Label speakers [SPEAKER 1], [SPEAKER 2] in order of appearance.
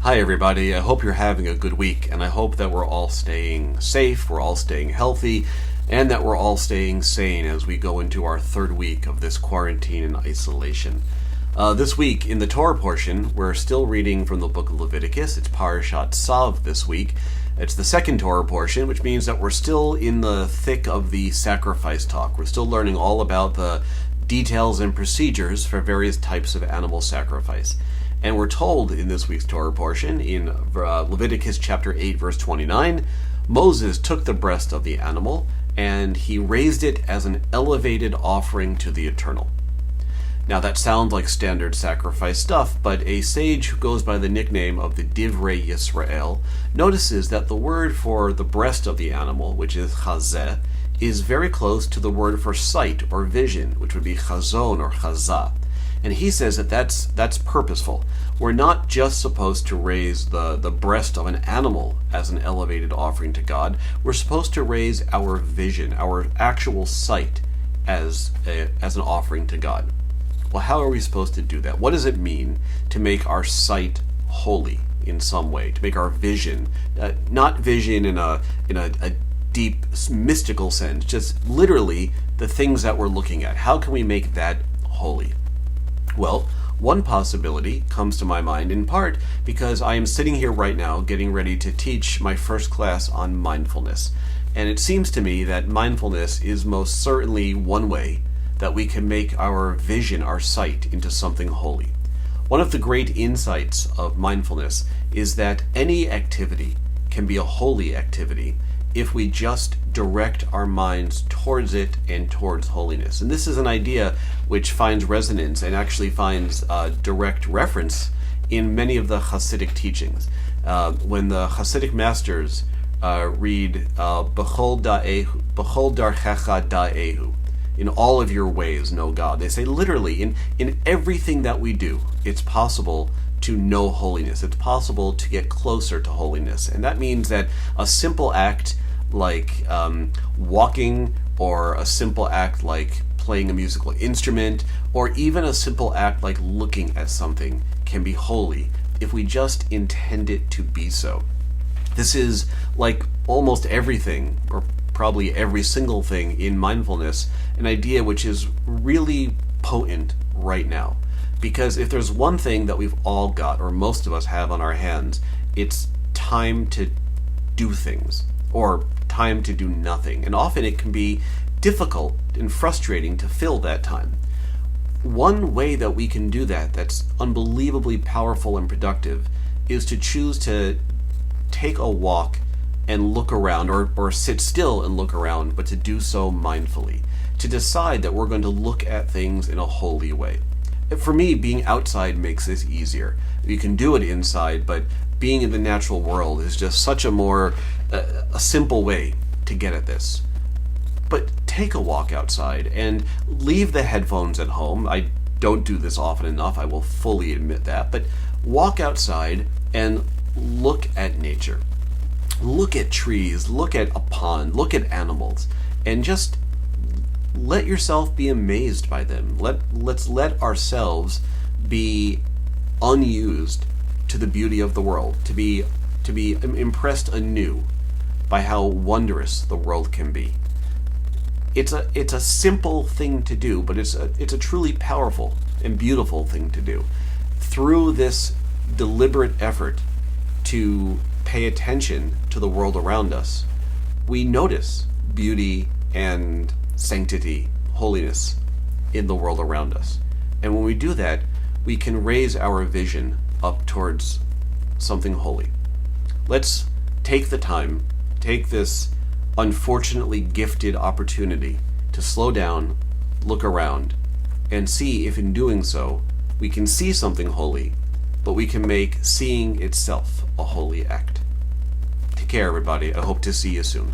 [SPEAKER 1] Hi everybody, I hope you're having a good week, and I hope that we're all staying safe, we're all staying healthy, and that we're all staying sane as we go into our third week of this quarantine and isolation. This week, in the Torah portion, we're still reading from the book of Leviticus. It's Parashat Tzav this week. It's the second Torah portion, which means that we're still in the thick of the sacrifice talk. We're still learning all about the details and procedures for various types of animal sacrifice. And we're told in this week's Torah portion, in Leviticus chapter 8, verse 29, Moses took the breast of the animal and he raised it as an elevated offering to the Eternal. Now that sounds like standard sacrifice stuff, but a sage who goes by the nickname of the Divrei Yisrael notices that the word for the breast of the animal, which is chazeh, is very close to the word for sight or vision, which would be chazon or chazah. And he says that that's purposeful. We're not just supposed to raise the breast of an animal as an elevated offering to God. We're supposed to raise our vision, our actual sight, as an offering to God. Well, how are we supposed to do that? What does it mean to make our sight holy in some way? To make our vision, not vision in a deep mystical sense, just literally the things that we're looking at. How can we make that holy? Well, one possibility comes to my mind in part because I am sitting here right now getting ready to teach my first class on mindfulness. And it seems to me that mindfulness is most certainly one way that we can make our vision, our sight, into something holy. One of the great insights of mindfulness is that any activity can be a holy activity if we just direct our minds towards it and towards holiness. And this is an idea which finds resonance and actually finds direct reference in many of the Hasidic teachings. When the Hasidic masters read B'chol darchecha da'ehu, in all of your ways know God, they say literally in everything that we do, it's possible to know holiness. It's possible to get closer to holiness. And that means that a simple act like walking, or a simple act like playing a musical instrument, or even a simple act like looking at something can be holy if we just intend it to be so. This is like almost everything, or probably every single thing in mindfulness, an idea which is really potent right now. Because if there's one thing that we've all got, or most of us have on our hands, it's time to do things, or time to do nothing. And often it can be difficult and frustrating to fill that time. One way that we can do that, that's unbelievably powerful and productive, is to choose to take a walk and look around, or sit still and look around, but to do so mindfully. To decide that we're going to look at things in a holy way. For me, being outside makes this easier. You can do it inside, but being in the natural world is just such a simple way to get at this. But take a walk outside and leave the headphones at home. I don't do this often enough, I will fully admit that, but walk outside and look at nature. Look at trees, look at a pond, look at animals, and just let yourself be amazed by them. Let's let ourselves be unused to the beauty of the world, to be impressed anew by how wondrous the world can be. It's a simple thing to do, but it's a truly powerful and beautiful thing to do. Through this deliberate effort to pay attention to the world around us, we notice beauty and sanctity, holiness in the world around us. And when we do that, we can raise our vision up towards something holy. Let's take the time, take this unfortunately gifted opportunity to slow down, look around, and see if in doing so we can see something holy, but we can make seeing itself a holy act. Take care, everybody. I hope to see you soon.